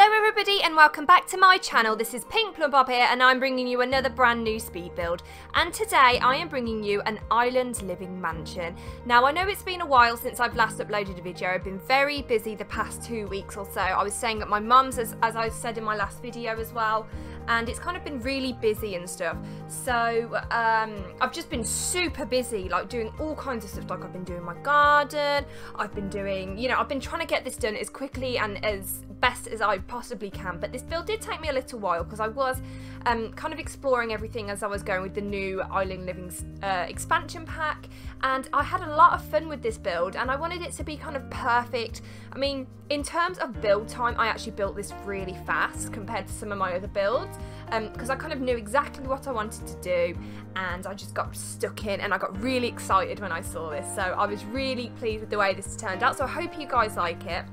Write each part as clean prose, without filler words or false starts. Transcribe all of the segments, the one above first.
Hello everybody and welcome back to my channel. This is Pink Plumbob here and I'm bringing you another brand new speed build, and today I am bringing you an island living mansion. Now I know it's been a while since I've last uploaded a video. I've been very busy the past 2 weeks or so. I was staying at my mum's as I said in my last video as well, and it's kind of been really busy and stuff. So I've just been super busy, like doing all kinds of stuff. Like I've been doing my garden, I've been doing, you know, I've been trying to get this done as quickly and as best as I possibly can, but this build did take me a little while because I was kind of exploring everything as I was going with the new Island Living expansion pack, and I had a lot of fun with this build and I wanted it to be kind of perfect. I mean, in terms of build time, I actually built this really fast compared to some of my other builds because I kind of knew exactly what I wanted to do, and I just got stuck in and I got really excited when I saw this. So I was really pleased with the way this turned out, so I hope you guys like it.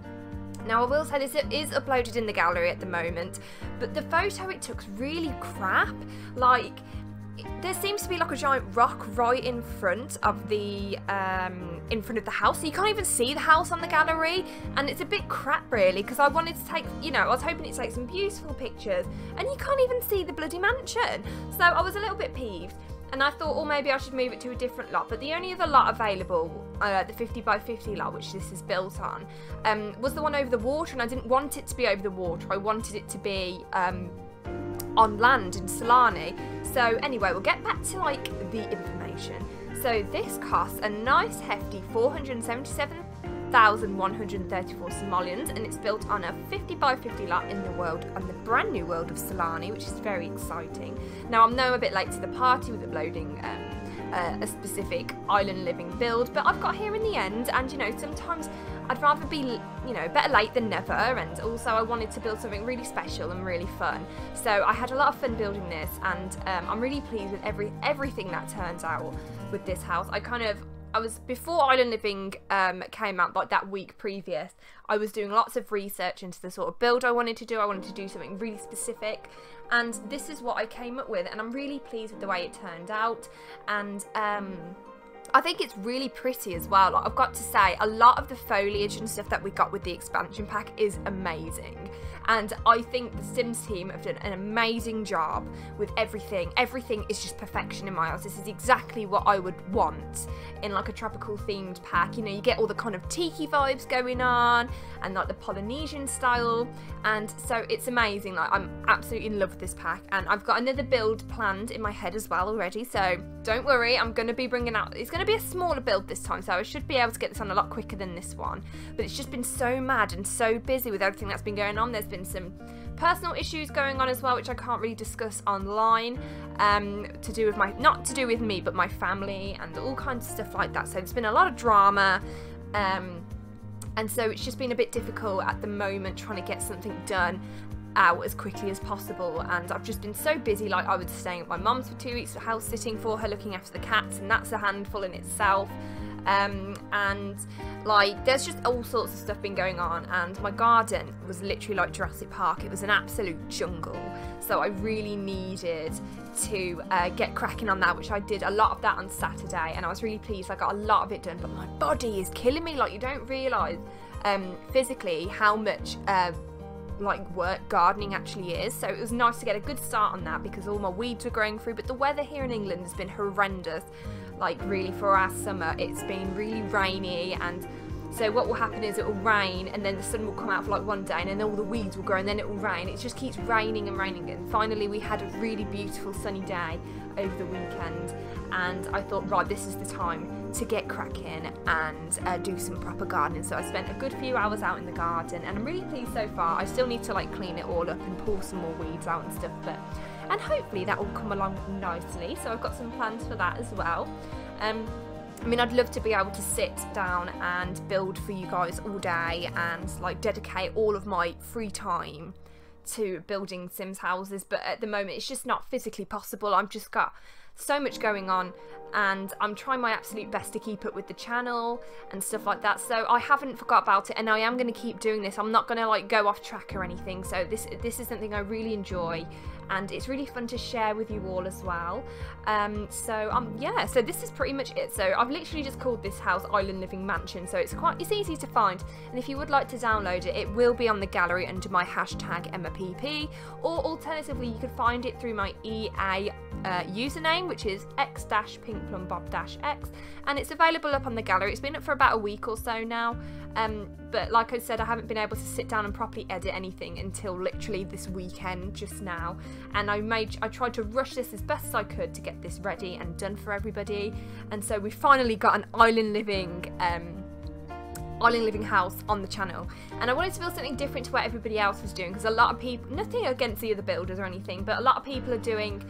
Now I will say this, it is uploaded in the gallery at the moment, but the photo it took's really crap. Like, there seems to be like a giant rock right in front of the house, so you can't even see the house on the gallery, and it's a bit crap really, because I wanted to take, you know, I was hoping to take some beautiful pictures, and you can't even see the bloody mansion. So I was a little bit peeved. And I thought, oh, maybe I should move it to a different lot. But the only other lot available, the 50 by 50 lot, which this is built on, was the one over the water. And I didn't want it to be over the water. I wanted it to be on land in Solani. So anyway, we'll get back to like the information. So this costs a nice hefty 477,134 simoleons, and it's built on a 50 by 50 lot in the world, on the brand new world of Solani, which is very exciting. Now I know I'm a bit late to the party with uploading a specific island living build, but I've got here in the end, and you know, sometimes I'd rather be, you know, better late than never, and also I wanted to build something really special and really fun. So I had a lot of fun building this, and I'm really pleased with everything that turns out with this house. Before Island Living came out, like that week previous, I was doing lots of research into the sort of build I wanted to do. I wanted to do something really specific, and this is what I came up with, and I'm really pleased with the way it turned out. And I think it's really pretty as well. Like, I've got to say, a lot of the foliage and stuff that we got with the expansion pack is amazing, and I think the Sims team have done an amazing job with everything. Everything is just perfection in my house. This is exactly what I would want in like a tropical themed pack. You know, you get all the kind of tiki vibes going on and like the Polynesian style, and so it's amazing. Like, I'm absolutely in love with this pack, and I've got another build planned in my head as well already, so don't worry, I'm going to be bringing out, it's going to be a smaller build this time, so I should be able to get this on a lot quicker than this one. But it's just been so mad and so busy with everything that's been going on. There's been some personal issues going on as well, which I can't really discuss online, to do with not to do with me, but my family and all kinds of stuff like that. So there's been a lot of drama, and so it's just been a bit difficult at the moment trying to get something done out as quickly as possible. And I've just been so busy. Like, I was staying at my mum's for 2 weeks, house sitting for her, looking after the cats, and that's a handful in itself. And like, there's just all sorts of stuff been going on, and my garden was literally like Jurassic Park. It was an absolute jungle, so I really needed to get cracking on that, which I did a lot of that on Saturday, and I was really pleased. I got a lot of it done, but my body is killing me. Like, you don't realise physically how much like work gardening actually is. So it was nice to get a good start on that because all my weeds were growing through. But the weather here in England has been horrendous. Like, really, for our summer it's been really rainy, and so what will happen is it will rain and then the sun will come out for like one day, and then all the weeds will grow, and then it will rain. It just keeps raining and raining, and finally we had a really beautiful sunny day over the weekend, and I thought, right, this is the time to get cracking and do some proper gardening. So I spent a good few hours out in the garden, and I'm really pleased so far. I still need to like clean it all up and pull some more weeds out and stuff, and hopefully that will come along nicely. So I've got some plans for that as well. I mean, I'd love to be able to sit down and build for you guys all day and like dedicate all of my free time to building Sims houses, but at the moment it's just not physically possible. I've just got so much going on, and I'm trying my absolute best to keep up with the channel and stuff like that, so I haven't forgot about it, and I am going to keep doing this. I'm not going to like go off track or anything, so this is something I really enjoy, and it's really fun to share with you all as well. Yeah, so this is pretty much it. So I've literally just called this house Island Living Mansion, so it's easy to find, and if you would like to download it, it will be on the gallery under my hashtag EmmaPP, or alternatively you could find it through my EA username, which is x-pinkplumbob-x, and it's available up on the gallery. It's been up for about a week or so now, but like I said, I haven't been able to sit down and properly edit anything until literally this weekend just now, and I tried to rush this as best as I could to get this ready and done for everybody, and so we finally got an island living house on the channel, and I wanted to build something different to what everybody else was doing, because a lot of people, nothing against the other builders or anything, but a lot of people are doing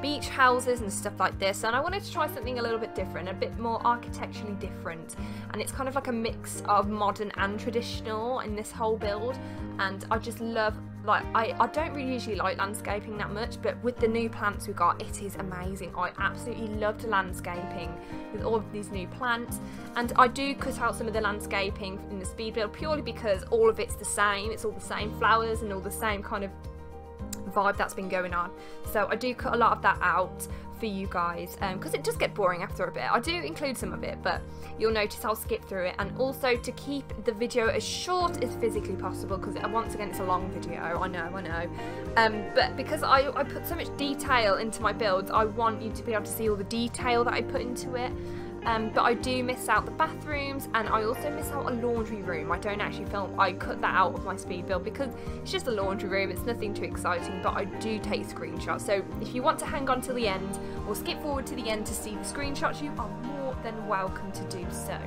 beach houses and stuff like this, and I wanted to try something a little bit different, a bit more architecturally different, and it's kind of like a mix of modern and traditional in this whole build, and I just love, like, I don't really usually like landscaping that much, but with the new plants we got, it is amazing. I absolutely loved landscaping with all of these new plants, and I do cut out some of the landscaping in the speed build purely because all of it's the same, it's all the same flowers and all the same kind of vibe that's been going on, so I do cut a lot of that out for you guys, because it does get boring after a bit. I do include some of it, but you'll notice I'll skip through it, and also to keep the video as short as physically possible, because once again it's a long video, I know, but because I put so much detail into my builds, I want you to be able to see all the detail that I put into it. But I do miss out the bathrooms, and I also miss out a laundry room. I don't actually film, I cut that out of my speed build because it's just a laundry room, it's nothing too exciting, but I do take screenshots. So if you want to hang on till the end or skip forward to the end to see the screenshots, you are more than welcome to do so.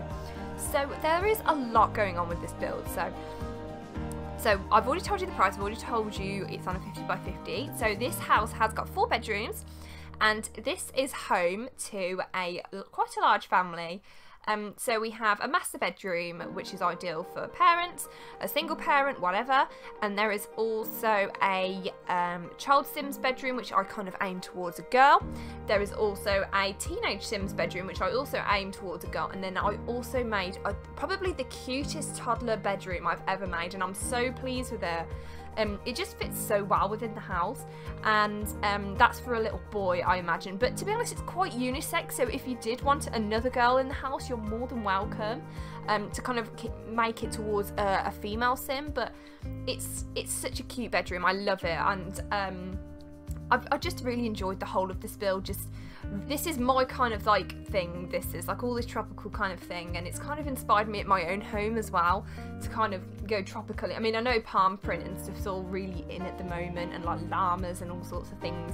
So there is a lot going on with this build. So I've already told you the price, I've already told you it's on a 50 by 50. So this house has got 4 bedrooms, and this is home to quite a large family. So we have a master bedroom, which is ideal for parents, a single parent, whatever, and there is also a child Sims bedroom, which I kind of aim towards a girl. There is also a teenage Sims bedroom, which I also aim towards a girl, and then I also made probably the cutest toddler bedroom I've ever made, and I'm so pleased with it. It just fits so well within the house, and that's for a little boy, I imagine, but to be honest, it's quite unisex, so if you did want another girl in the house, you're more than welcome to kind of make it towards a female sim. But it's such a cute bedroom, I love it, and I just really enjoyed the whole of this build. This is my kind of like thing, this is like all this tropical kind of thing, and it's kind of inspired me at my own home as well to kind of go tropically. I mean, I know palm print and stuff's all really in at the moment, and like llamas and all sorts of things,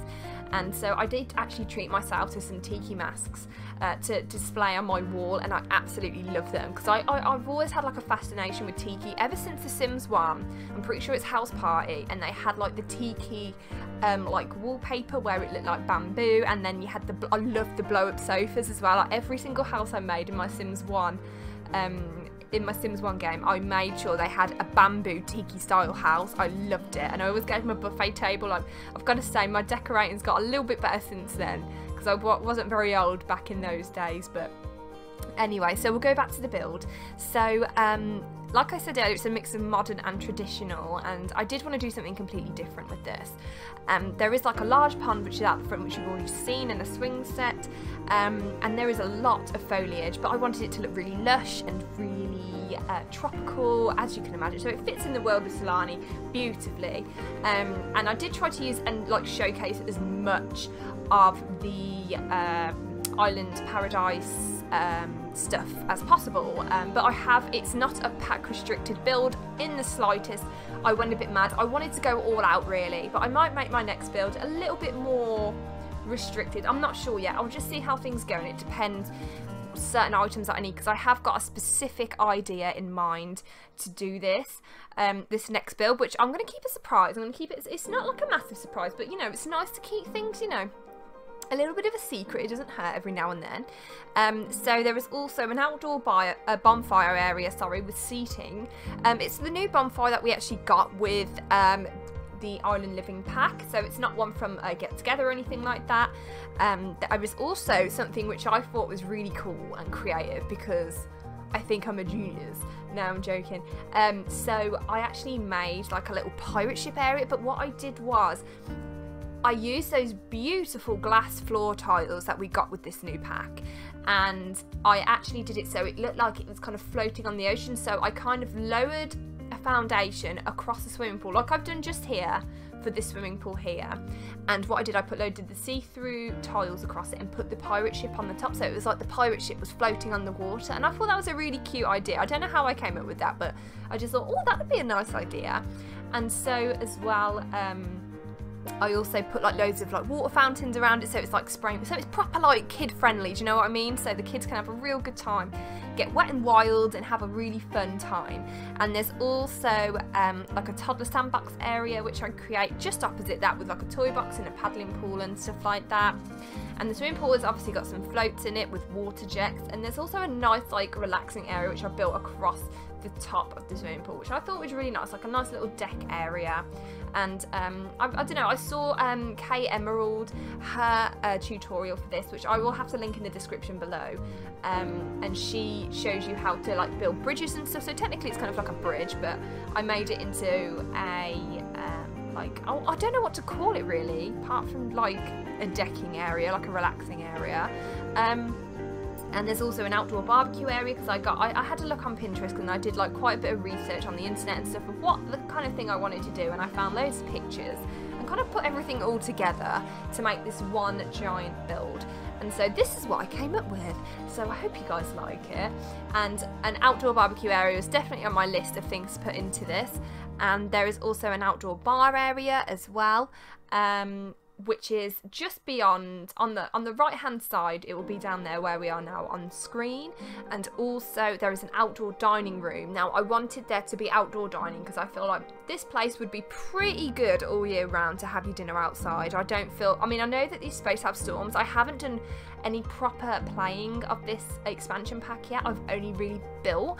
and so I did actually treat myself to some tiki masks to display on my wall, and I absolutely love them, because I've always had like a fascination with tiki ever since The Sims 1. I'm pretty sure it's House Party, and they had like the tiki like wallpaper where it looked like bamboo, and then you had I loved the blow up sofas as well. Like every single house I made in my Sims 1 game, I made sure they had a bamboo tiki style house. I loved it, and I always gave them a buffet table. I've got to say, my decorating's got a little bit better since then, because I wasn't very old back in those days. But anyway, so we'll go back to the build. So like I said earlier, it's a mix of modern and traditional, and I did want to do something completely different with this. There is like a large pond which is out the front, which you've already seen, and a swing set, and there is a lot of foliage, but I wanted it to look really lush and really tropical, as you can imagine, so it fits in the world of Solani beautifully. And I did try to use and like showcase as much of the island paradise stuff as possible, but it's not a pack restricted build in the slightest. I went a bit mad. I wanted to go all out really, but I might make my next build a little bit more restricted. I'm not sure yet. I'll just see how things go, and it depends certain items that I need, because I have got a specific idea in mind to do this next build, which I'm going to keep a surprise. I'm going to keep it, it's not like a massive surprise, but you know, it's nice to keep things, you know, a little bit of a secret. It doesn't hurt every now and then. So there is also an outdoor bonfire area, with seating. It's the new bonfire that we actually got with the Island Living pack, so it's not one from a get together or anything like that. There was also something which I thought was really cool and creative, because I think I'm a genius. No, I'm joking. So I actually made like a little pirate ship area, but what I did was I used those beautiful glass floor tiles that we got with this new pack, and I actually did it so it looked like it was kind of floating on the ocean. So I kind of lowered a foundation across the swimming pool, like I've done just here for this swimming pool here. And what I did, I loaded the see-through tiles across it and put the pirate ship on the top, so it was like the pirate ship was floating on the water, and I thought that was a really cute idea. I don't know how I came up with that, but I just thought, oh, that would be a nice idea. And so as well, I also put like loads of like water fountains around it, so it's like spraying, so it's proper like kid friendly, do you know what I mean? So the kids can have a real good time, get wet and wild and have a really fun time. And there's also like a toddler sandbox area which I create just opposite that, with like a toy box and a paddling pool and stuff like that. And the swimming pool has obviously got some floats in it with water jets, and there's also a nice like relaxing area which I built across the top of the swimming pool, which I thought was really nice, like a nice little deck area. And I don't know, I saw Kay Emerald, her tutorial for this, which I will have to link in the description below, and she shows you how to like build bridges and stuff. So technically it's kind of like a bridge, but I made it into a like, oh, I don't know what to call it really, apart from like a decking area, like a relaxing area. And there's also an outdoor barbecue area, because I had a look on Pinterest and I did like quite a bit of research on the internet and stuff of what the kind of thing I wanted to do, and I found loads of pictures and kind of put everything all together to make this one giant build. And so this is what I came up with, so I hope you guys like it. And an outdoor barbecue area is definitely on my list of things to put into this, and there is also an outdoor bar area as well, which is just beyond, on the right hand side. It will be down there where we are now on screen. And also there is an outdoor dining room. Now I wanted there to be outdoor dining because I feel like this place would be pretty good all year round to have your dinner outside. I mean, I know that these spaces have storms. I haven't done any proper playing of this expansion pack yet. I've only really built.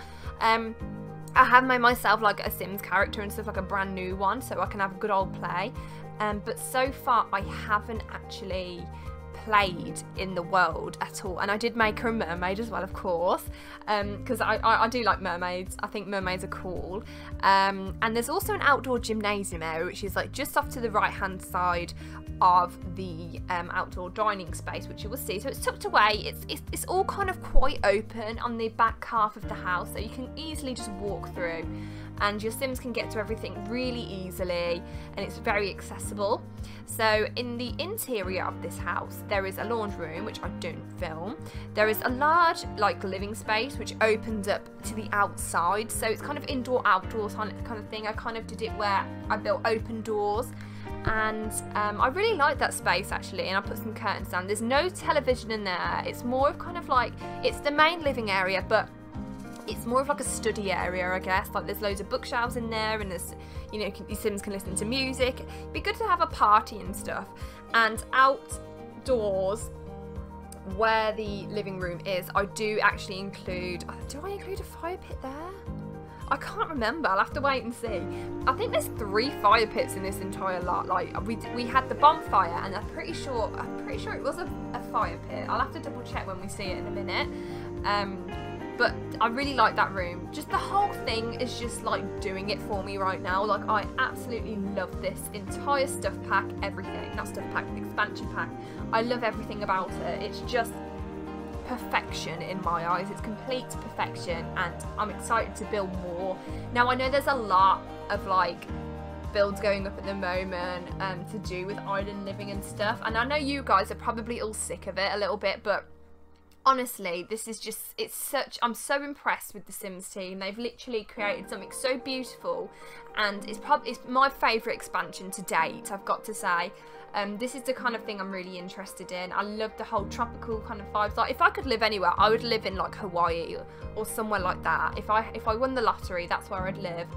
I have made myself like a Sims character and stuff, like a brand new one, so I can have a good old play. But so far I haven't actually played in the world at all, and I did make her a mermaid as well, of course, because I do like mermaids. I think mermaids are cool. And there's also an outdoor gymnasium area, which is like just off to the right hand side of the outdoor dining space, which you will see. So it's tucked away. It's all kind of quite open on the back half of the house, so you can easily just walk through, and your Sims can get to everything really easily, and it's very accessible. So in the interior of this house, there is a laundry room, which I don't film. There is a large like living space which opens up to the outside, so it's kind of indoor outdoors kind of thing. I kind of did it where I built open doors, and I really like that space actually, and I put some curtains down. There's no television in there. It's more of kind of like, it's the main living area, but it's more of like a study area, I guess. Like there's loads of bookshelves in there, and there's, you know, your Sims can listen to music. It'd be good to have a party and stuff. And outdoors, where the living room is, I do actually include, do I include a fire pit there? I can't remember, I'll have to wait and see. I think there's 3 fire pits in this entire lot. Like we had the bonfire, and I'm pretty sure it was a fire pit. I'll have to double check when we see it in a minute. But I really like that room. Just the whole thing is just like doing it for me right now. Like I absolutely love this entire stuff pack, everything. Not stuff pack, expansion pack. I love everything about it. It's just perfection in my eyes. It's complete perfection, and I'm excited to build more. Now I know there's a lot of like builds going up at the moment to do with island living and stuff, and I know you guys are probably all sick of it a little bit, but honestly, this is just, I'm so impressed with the Sims team. They've literally created something so beautiful, and it's my favourite expansion to date, I've got to say. This is the kind of thing I'm really interested in. I love the whole tropical kind of vibes. Like if I could live anywhere, I would live in like Hawaii or somewhere like that. If I won the lottery, that's where I'd live.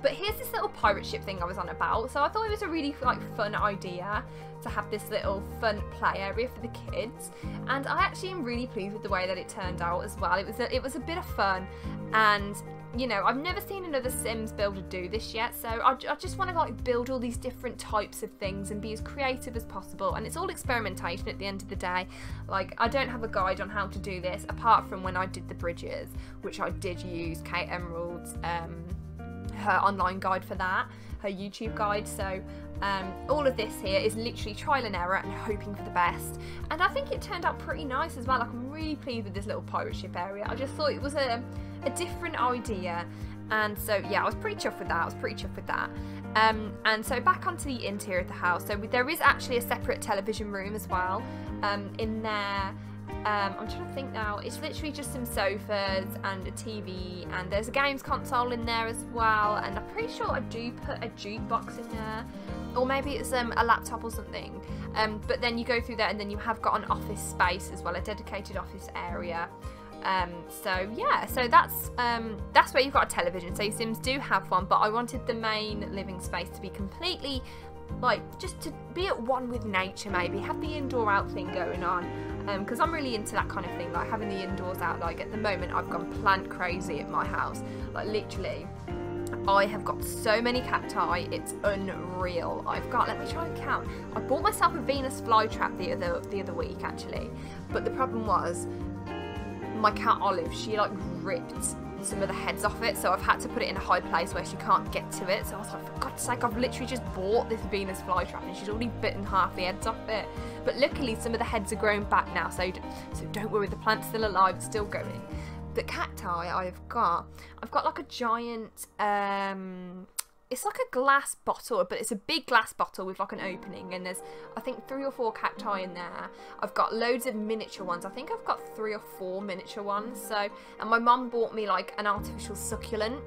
But here's this little pirate ship thing I was on about. So I thought it was a really like fun idea to have this little fun play area for the kids, and I actually am really pleased with the way that it turned out as well. It was a bit of fun, and you know, I've never seen another Sims builder do this yet, so I just want to like build all these different types of things and be as creative as possible, and it's all experimentation at the end of the day. Like, I don't have a guide on how to do this apart from when I did the bridges, which I did use Kate Emerald's her online guide for that, her YouTube guide. So all of this here is literally trial and error and hoping for the best, and I think it turned out pretty nice as well. Like, I'm really pleased with this little pirate ship area. I just thought it was a different idea, and so yeah, I was pretty chuffed with that. And so back onto the interior of the house. So there is actually a separate television room as well in there. I'm trying to think now. It's literally just some sofas and a TV, and there's a games console in there as well, and I'm pretty sure I do put a jukebox in there, or maybe it's a laptop or something. But then you go through there and then you have got an office space as well, a dedicated office area. So yeah, so that's where you've got a television. So your Sims do have one, but I wanted the main living space to be completely, like, just to be at one with nature, maybe have the indoor out thing going on, because I'm really into that kind of thing, like having the indoors out. Like, at the moment I've gone plant crazy at my house, like literally I have got so many cacti, it's unreal. I've got, let me try and count, I bought myself a Venus flytrap the other week actually, but the problem was my cat Olive, she like ripped some of the heads off it, so I've had to put it in a high place where she can't get to it. So I was like, for God's sake, I've literally just bought this Venus flytrap and she's already bitten half the heads off it. But luckily some of the heads are growing back now, so don't worry, the plant's still alive, it's still going. But cacti I've got like a giant it's like a glass bottle, but it's a big glass bottle with like an opening, and there's I think 3 or 4 cacti in there. I've got loads of miniature ones. I think I've got 3 or 4 miniature ones. So, and my mum bought me like an artificial succulent.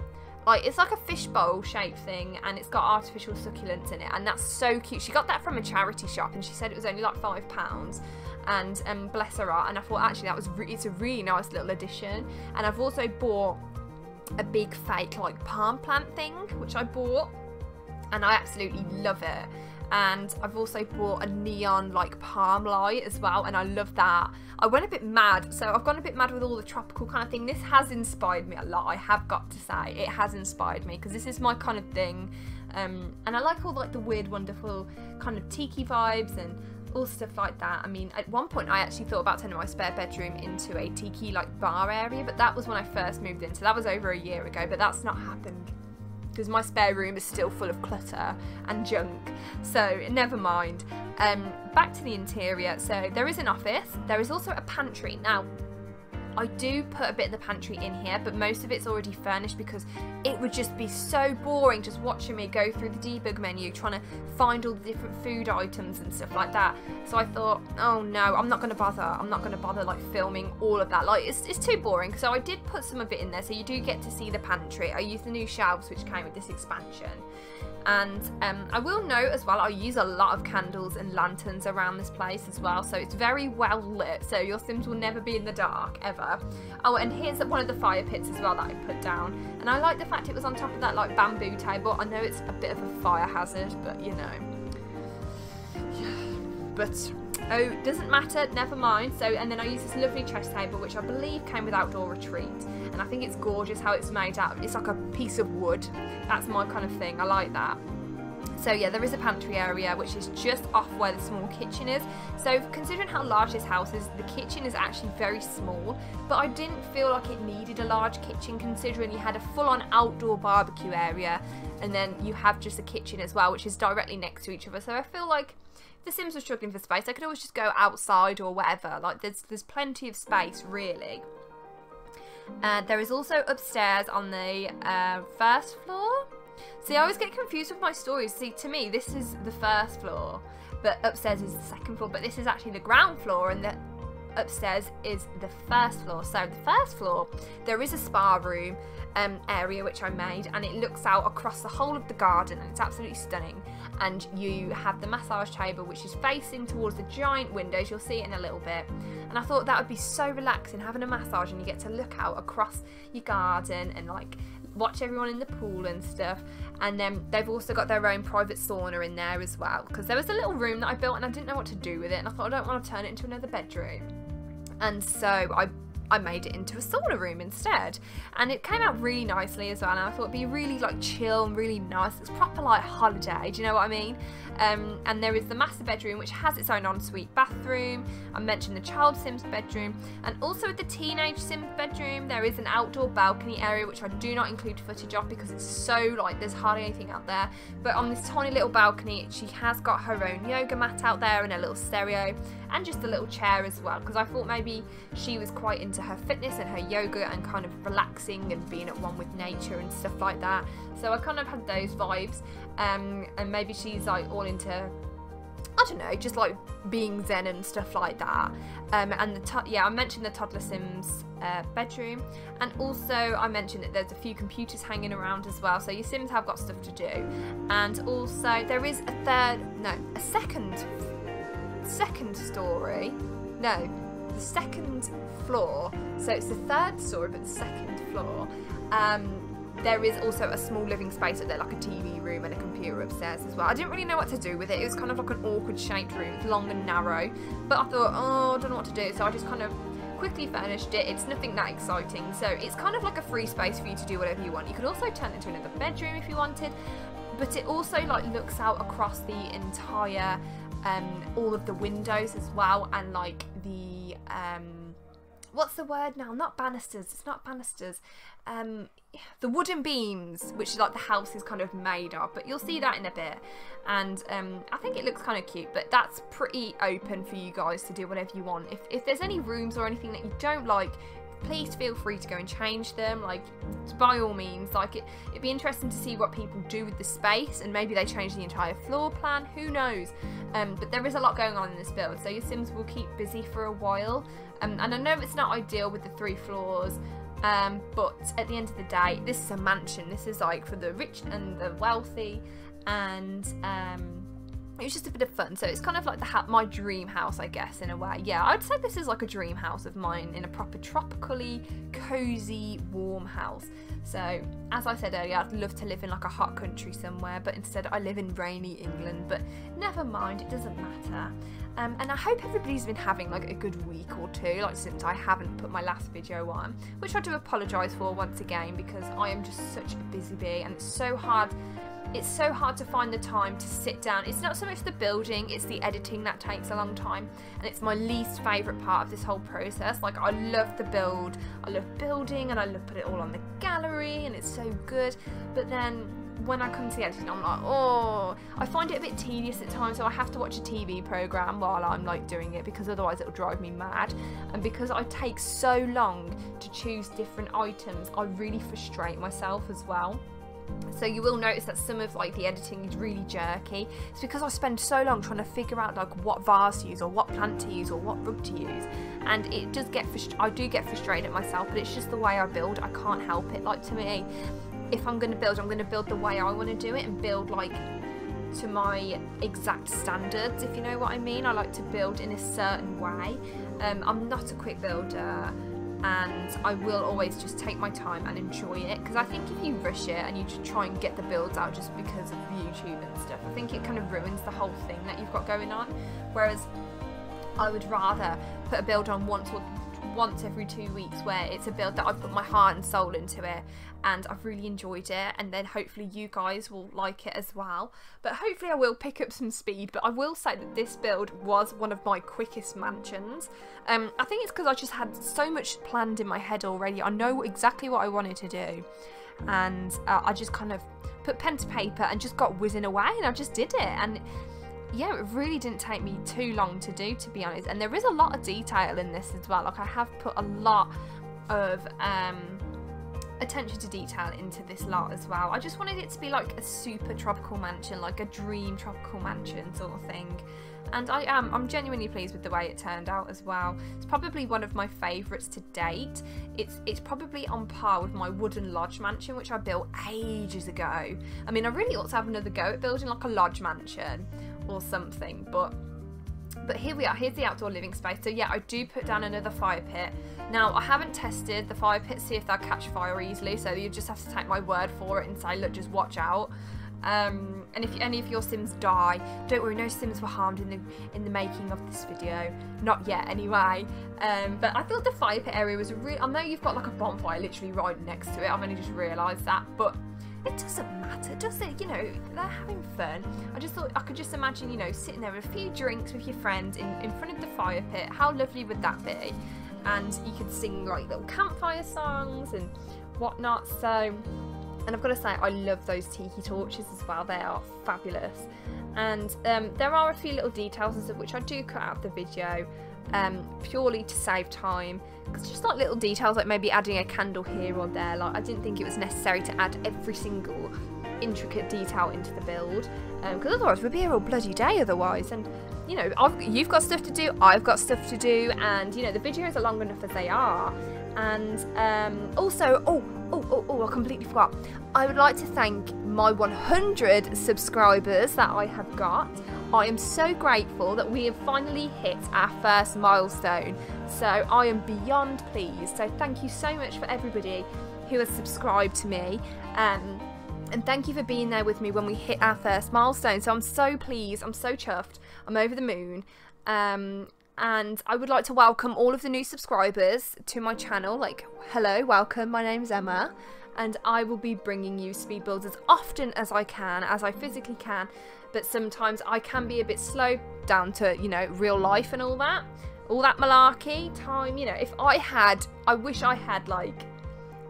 Like, it's like a fishbowl shaped thing, and it's got artificial succulents in it, and that's so cute. She got that from a charity shop, and she said it was only like £5. And bless her heart. And I thought actually it's a really nice little addition. And I've also bought a big fake like palm plant thing, which I bought, and I absolutely love it. And I've also bought a neon like palm light as well, and I love that. I went a bit mad, so I've gone a bit mad with all the tropical kind of thing. This has inspired me a lot, I have got to say. It has inspired me because this is my kind of thing, and I like all like the weird wonderful kind of tiki vibes and all stuff like that. I mean, at one point I actually thought about turning my spare bedroom into a tiki like bar area, but that was when I first moved in, so that was over a year ago, but that's not happened because my spare room is still full of clutter and junk, so never mind. Back to the interior. So there is an office, there is also a pantry. Now I do put a bit of the pantry in here, but most of it's already furnished because it would just be so boring just watching me go through the debug menu trying to find all the different food items and stuff like that. So I thought, oh no, I'm not going to bother like filming all of that. Like, it's too boring. So I did put some of it in there, so you do get to see the pantry. I used the new shelves which came with this expansion. And I will note as well, I use a lot of candles and lanterns around this place as well, so it's very well lit, so your Sims will never be in the dark, ever. Oh, and here's one of the fire pits as well that I put down, and I like the fact it was on top of that like bamboo table. I know it's a bit of a fire hazard, but you know. But oh, doesn't matter, never mind. So, and then I use this lovely chess table which I believe came with Outdoor Retreat, and I think it's gorgeous how it's made out. It's like a piece of wood. That's my kind of thing, I like that. So yeah, there is a pantry area which is just off where the small kitchen is. So considering how large this house is, the kitchen is actually very small, but I didn't feel like it needed a large kitchen considering you had a full-on outdoor barbecue area, and then you have just a kitchen as well which is directly next to each other. So I feel like if the Sims were struggling for space, I could always just go outside or whatever. Like, there's plenty of space really. There is also upstairs on the first floor. See, I always get confused with my stories. See, to me, this is the first floor, but upstairs is the second floor, but this is actually the ground floor, and the upstairs is the first floor. So the first floor, there is a spa room area which I made, and it looks out across the whole of the garden, and it's absolutely stunning. And you have the massage table which is facing towards the giant windows. You'll see it in a little bit, and I thought that would be so relaxing, having a massage and you get to look out across your garden and like watch everyone in the pool and stuff. And then they've also got their own private sauna in there as well, because there was a little room that I built and I didn't know what to do with it, and I thought I don't want to turn it into another bedroom. And so I I made it into a sauna room instead, and it came out really nicely as well, and I thought it'd be really like chill and really nice. It's proper like holiday, do you know what I mean? And there is the master bedroom, which has its own ensuite bathroom. I mentioned the child Sims bedroom, and also with the teenage Sims bedroom there is an outdoor balcony area, which I do not include footage of because it's so like there's hardly anything out there. But on this tiny little balcony she has got her own yoga mat out there and a little stereo and just a little chair as well, because I thought maybe she was quite into her fitness and her yoga and kind of relaxing and being at one with nature and stuff like that. So I kind of had those vibes, and maybe she's like all into, I don't know, just like being zen and stuff like that. And I mentioned the Toddler Sims bedroom, and also I mentioned that there's a few computers hanging around as well, so your Sims have got stuff to do. And also there is a second story, no, the second floor, so it's the third story but the second floor. There is also a small living space up there, like a TV room and a computer upstairs as well. I didn't really know what to do with it. It was kind of like an awkward shaped room. It's long and narrow, but I thought, oh, I don't know what to do, so I just kind of quickly furnished it. It's nothing that exciting, so it's kind of like a free space for you to do whatever you want. You could also turn it into another bedroom if you wanted, but it also like looks out across the entire all of the windows as well, and like the what's the word now, not banisters, it's not banisters, the wooden beams which like the house is kind of made of, but you'll see that in a bit. And I think it looks kind of cute, but that's pretty open for you guys to do whatever you want. If there's any rooms or anything that you don't like, please feel free to go and change them, like by all means. Like it'd be interesting to see what people do with the space, and maybe they change the entire floor plan, who knows. But there is a lot going on in this build, so your Sims will keep busy for a while. And I know it's not ideal with the 3 floors, but at the end of the day, this is a mansion. This is like for the rich and the wealthy, and it was just a bit of fun. So it's kind of like my dream house, I guess, in a way. Yeah, I'd say this is like a dream house of mine, in a proper tropically cozy warm house. So as I said earlier, I'd love to live in like a hot country somewhere, but instead I live in rainy England. But never mind, it doesn't matter. And I hope everybody's been having like a good week or two, like since I haven't put my last video on, which I do apologise for once again, because I am just such a busy bee, and it's so hard to find the time to sit down. It's not so much the building, it's the editing that takes a long time, and it's my least favourite part of this whole process. Like, I love the build, I love building, and I love putting it all on the gallery, and it's so good, but then when I come to the editing, I'm like, oh, I find it a bit tedious at times, so I have to watch a TV programme while I'm like doing it, because otherwise it'll drive me mad. And because I take so long to choose different items, I really frustrate myself as well. So you will notice that some of like the editing is really jerky. It's because I spend so long trying to figure out like what vase to use, or what plant to use, or what rug to use, and it does get I do get frustrated at myself, but it's just the way I build. I can't help it. Like, to me, if I'm going to build, I'm going to build the way I want to do it, and build like to my exact standards, if you know what I mean. I like to build in a certain way. I'm not a quick builder, and I will always just take my time and enjoy it, because I think if you rush it and you just try and get the builds out just because of YouTube and stuff, I think it kind of ruins the whole thing that you've got going on. Whereas I would rather put a build on once every 2 weeks, where it's a build that I've put my heart and soul into it, and I've really enjoyed it, and then hopefully you guys will like it as well. But hopefully I will pick up some speed. But I will say that this build was one of my quickest mansions. I think it's because I just had so much planned in my head already. I know exactly what I wanted to do, and I just kind of put pen to paper and just got whizzing away, and I just did it. And yeah, it really didn't take me too long to do, to be honest. And there is a lot of detail in this as well. Like, I have put a lot of attention to detail into this lot as well. I just wanted it to be like a super tropical mansion, like a dream tropical mansion sort of thing. And I'm genuinely pleased with the way it turned out as well. It's probably one of my favourites to date. It's probably on par with my wooden lodge mansion, which I built ages ago. I mean, I really ought to have another go at building like a lodge mansion or something, but here we are. Here's the outdoor living space. So yeah, I do put down another fire pit. Now, I haven't tested the fire pit to see if they'll catch fire easily, so you just have to take my word for it and say, look, just watch out. And if any of your Sims die, don't worry, no Sims were harmed in the making of this video. Not yet, anyway. But I thought the fire pit area was I know you've got like a bonfire literally right next to it. I've only just realised that, but it doesn't matter, does it? You know, they're having fun. I just thought I could just imagine, you know, sitting there with a few drinks with your friends in front of the fire pit. How lovely would that be? And you could sing like little campfire songs and whatnot. So, and I've got to say, I love those tiki torches as well. They are fabulous. And there are a few little details and stuff which I do cut out of the video purely to save time. It's just like little details, like maybe adding a candle here or there. Like, I didn't think it was necessary to add every single intricate detail into the build, because otherwise we'd be here all bloody day otherwise. And you know, you've got stuff to do, I've got stuff to do, and you know, the videos are long enough as they are. And also, I completely forgot. I would like to thank my 100 subscribers that I have got. I am so grateful that we have finally hit our first milestone. So I am beyond pleased. So thank you so much for everybody who has subscribed to me. And thank you for being there with me when we hit our first milestone. So I'm so pleased. I'm so chuffed. I'm over the moon. And I would like to welcome all of the new subscribers to my channel. Like, hello, welcome. My name's Emma. And I will be bringing you speed builds as often as I can, as I physically can. But sometimes I can be a bit slow down to, you know, real life and all that malarkey time. You know, I wish I had like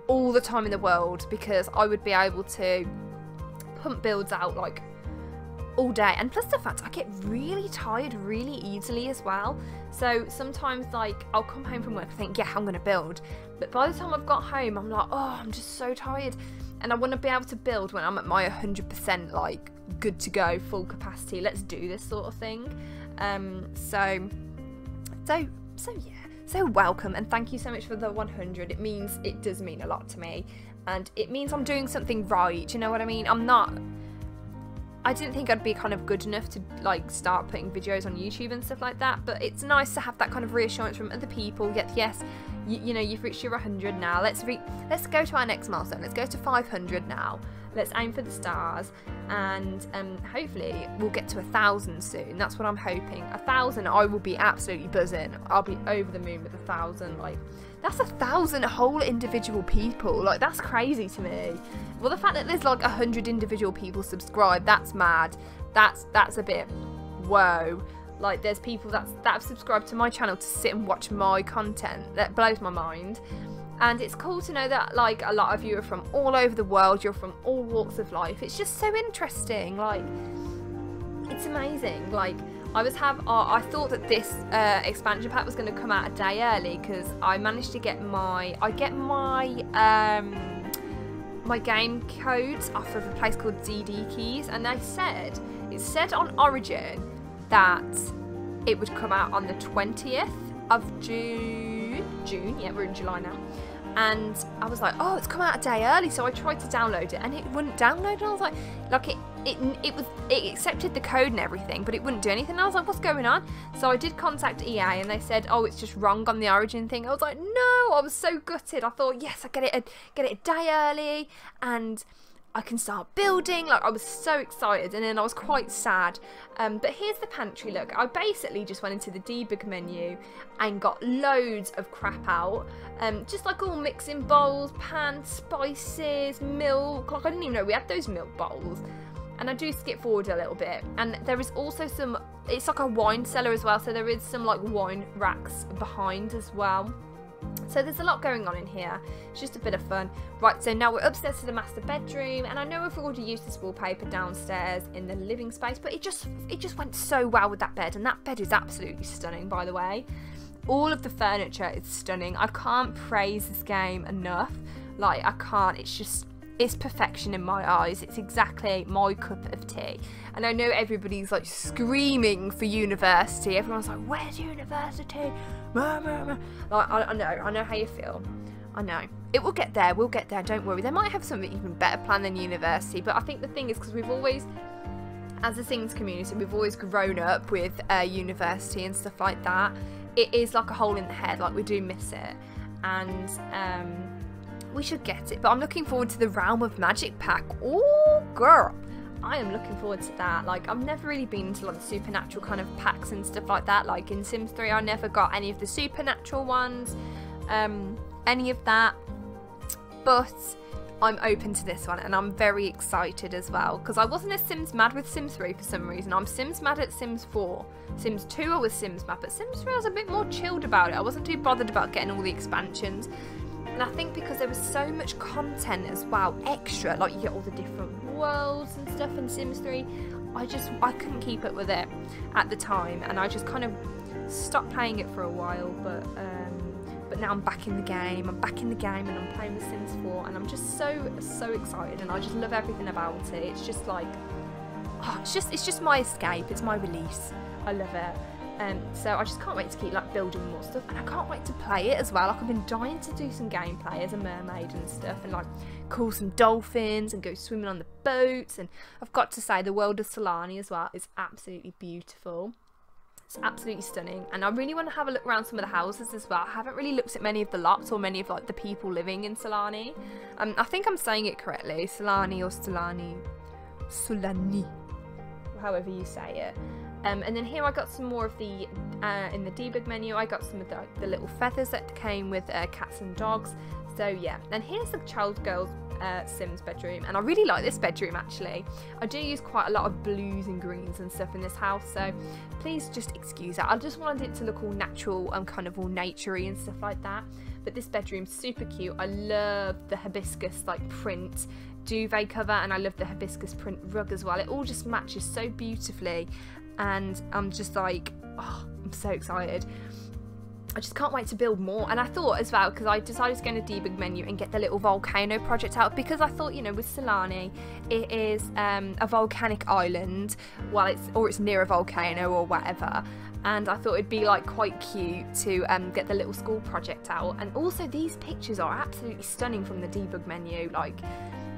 all the time in the world, because I would be able to pump builds out like all day. And plus the fact I get really tired really easily as well. So sometimes like I'll come home from work and think, yeah, I'm gonna build, but by the time I've got home I'm like, oh, I'm just so tired, and I want to be able to build when I'm at my 100% like good to go, full capacity, let's do this sort of thing. So yeah, so welcome, and thank you so much for the 100. It does mean a lot to me, and it means I'm doing something right, do you know what I mean? I didn't think I'd be kind of good enough to like start putting videos on YouTube and stuff like that, but it's nice to have that kind of reassurance from other people. Yet yes, you know, you've reached your 100 now. Let's go to our next milestone. Let's go to 500 now. Let's aim for the stars, and hopefully we'll get to 1,000 soon. That's what I'm hoping. 1,000, I will be absolutely buzzing. I'll be over the moon with 1,000. Like, that's 1,000 whole individual people. Like, that's crazy to me. Well, the fact that there's like 100 individual people subscribed, that's mad. That's a bit whoa. Like, there's people that have subscribed to my channel to sit and watch my content. That blows my mind. And it's cool to know that like a lot of you are from all over the world, you're from all walks of life. It's just so interesting. Like, it's amazing. Like, I thought that this expansion pack was going to come out a day early, because I managed to get my my game codes off of a place called ZD Keys, and it said on Origin that it would come out on the 20th of June. Yeah, we're in July now. And I was like, oh, it's come out a day early, so I tried to download it and it wouldn't download, and I was like it accepted the code and everything, but it wouldn't do anything. And I was like, what's going on? So I did contact EA, and they said, oh, it's just wrong on the Origin thing. I was like, no, I was so gutted. I thought, yes, I get it a day early and I can start building. Like, I was so excited, and then I was quite sad. But here's the pantry look. I basically just went into the debug menu and got loads of crap out. Just like all mixing bowls, pans, spices, milk. Like, I didn't even know we had those milk bowls. And I do skip forward a little bit. And there is also some, it's like a wine cellar as well. So there is some like wine racks behind as well. So there's a lot going on in here. It's just a bit of fun. Right, so now we're upstairs to the master bedroom, and I know I've already used this wallpaper downstairs in the living space, but it just went so well with that bed, and that bed is absolutely stunning, by the way. All of the furniture is stunning. I can't praise this game enough. Like, I can't. It's perfection in my eyes. It's exactly my cup of tea. And I know everybody's like screaming for university. Everyone's like, where's university? Like, I know how you feel. I know. It will get there, we'll get there, don't worry. They might have something even better planned than university, but I think the thing is, because we've always, as a Sims community, we've always grown up with university and stuff like that. It is like a hole in the head, like we do miss it. And we should get it. But I'm looking forward to the Realm of Magic pack. Oh, girl. I am looking forward to that. Like, I've never really been into like the supernatural kind of packs and stuff like that. Like in Sims 3, I never got any of the supernatural ones, any of that. But I'm open to this one, and I'm very excited as well, because I wasn't as Sims mad with Sims 3 for some reason. I'm Sims mad at Sims 4. Sims 2 I was Sims mad, but Sims 3 I was a bit more chilled about it. I wasn't too bothered about getting all the expansions. And I think because there was so much content as well, extra, like you get all the different worlds and stuff in Sims 3, I couldn't keep up with it at the time, and I just kind of stopped playing it for a while, but now I'm back in the game. I'm back in the game, and I'm playing with Sims 4, and I'm just so excited, and I just love everything about it. It's just like, oh, it's just my escape. It's my release. I love it. So I just can't wait to keep like building more stuff, and I can't wait to play it as well. Like, I've been dying to do some gameplay as a mermaid and stuff, and like call some dolphins and go swimming on the boats. And I've got to say, the world of Solani as well is absolutely beautiful. It's absolutely stunning, and I really want to have a look around some of the houses as well. I haven't really looked at many of the lots or many of like the people living in Solani. I think I'm saying it correctly, Solani or Solani, however you say it. And then here I got some more of the, in the debug menu, I got some of the little feathers that came with cats and dogs. So yeah, and here's the child girl's Sims bedroom, and I really like this bedroom actually. I do use quite a lot of blues and greens and stuff in this house, so please just excuse that. I just wanted it to look all natural and kind of all naturey and stuff like that. But this bedroom's super cute. I love the hibiscus like print duvet cover, and I love the hibiscus print rug as well. It all just matches so beautifully, and I'm just like, oh, I'm so excited. I just can't wait to build more. And I thought as well, because I decided to go in the debug menu and get the little volcano project out, because I thought, you know, with Solani, it is a volcanic island, well, it's near a volcano or whatever, and I thought it'd be like quite cute to get the little school project out. And also these pictures are absolutely stunning from the debug menu. Like,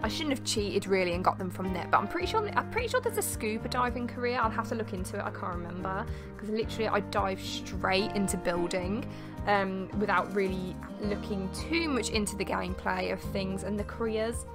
I shouldn't have cheated really and got them from there, but I'm pretty sure there's a scuba diving career. I'll have to look into it. I can't remember, because literally I dive straight into building without really looking too much into the gameplay of things and the careers.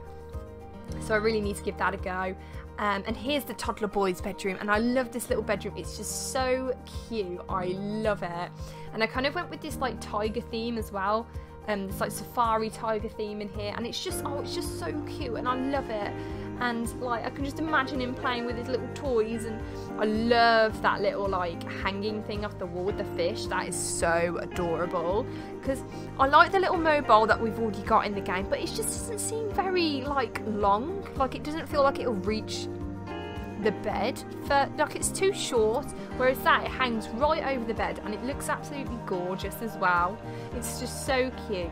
So I really need to give that a go. And here's the toddler boy's bedroom, and I love this little bedroom. It's just so cute. I love it. And I kind of went with this like tiger theme as well. This like safari tiger theme in here, and it's just so cute, and I love it. And like, I can just imagine him playing with his little toys, and I love that little like hanging thing off the wall with the fish. That is so adorable, because I like the little mobile that we've already got in the game, but it just doesn't seem very like long. Like, it doesn't feel like it'll reach the bed, for like, it's too short, whereas that, it hangs right over the bed, and it looks absolutely gorgeous as well. It's just so cute.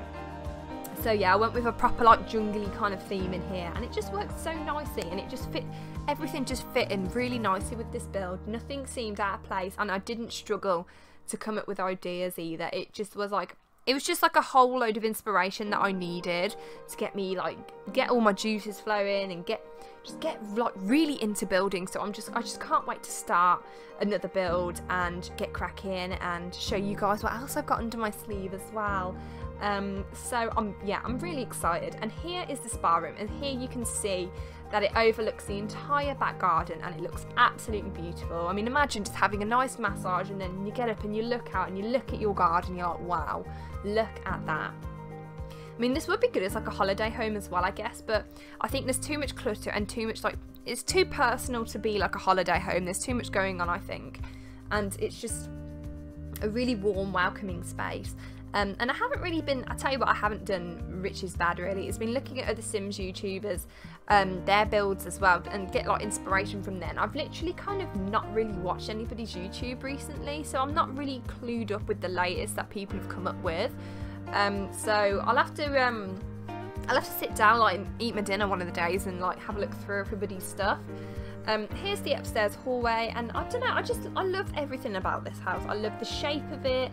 So yeah, I went with a proper like jungly kind of theme in here, and it just worked so nicely, and it just fit, everything just fit in really nicely with this build. Nothing seemed out of place, and I didn't struggle to come up with ideas either. It just was like, it was just like a whole load of inspiration that I needed to get me like, get all my juices flowing and get like really into building. So I just can't wait to start another build and get cracking and show you guys what else I've got under my sleeve as well. So I'm really excited. And here is the spa room, and here you can see that it overlooks the entire back garden, and it looks absolutely beautiful. I mean, imagine just having a nice massage, and then you get up and you look out and you look at your garden, and you're like, wow, look at that. I mean, this would be good as like a holiday home as well, I guess, but I think there's too much clutter and too much like, it's too personal to be like a holiday home. There's too much going on, I think, and it's just a really warm, welcoming space. And I haven't really been, I tell you what, I haven't done Rich is Bad really. It's been looking at other Sims YouTubers, their builds as well, and get like inspiration from them. I've literally kind of not really watched anybody's YouTube recently, so I'm not really clued up with the latest that people have come up with. So I'll have to sit down, like, and eat my dinner one of the days and like have a look through everybody's stuff. Here's the upstairs hallway, and I don't know, I love everything about this house. I love the shape of it.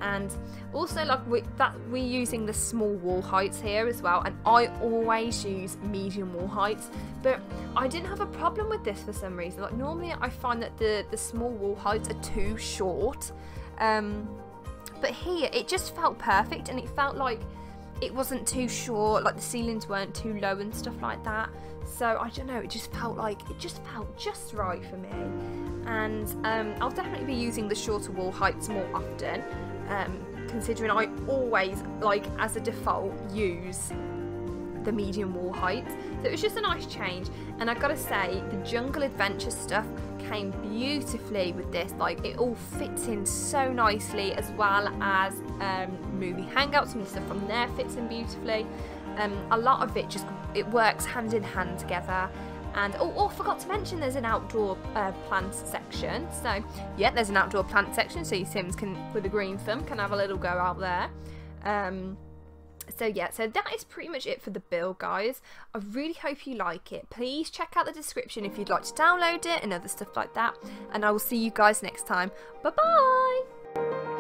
And also, like, we're using the small wall heights here as well, and I always use medium wall heights, but I didn't have a problem with this for some reason. Like, normally I find that the small wall heights are too short, but here it just felt perfect, and it felt like it wasn't too short, like the ceilings weren't too low and stuff like that. So I don't know, it just felt just right for me. And I'll definitely be using the shorter wall heights more often, considering I always, like as a default, use the medium wall height. So it was just a nice change, and I gotta say the jungle adventure stuff came beautifully with this. Like it all fits in so nicely, as well as movie hangouts and stuff from there fits in beautifully. A lot of it works hand in hand together. And I forgot to mention there's an outdoor plant section. So yeah, there's an outdoor plant section, so your Sims can, with a green thumb, can have a little go out there. So yeah, so that is pretty much it for the build, guys. I really hope you like it. Please check out the description if you'd like to download it and other stuff like that. And I will see you guys next time. Bye bye!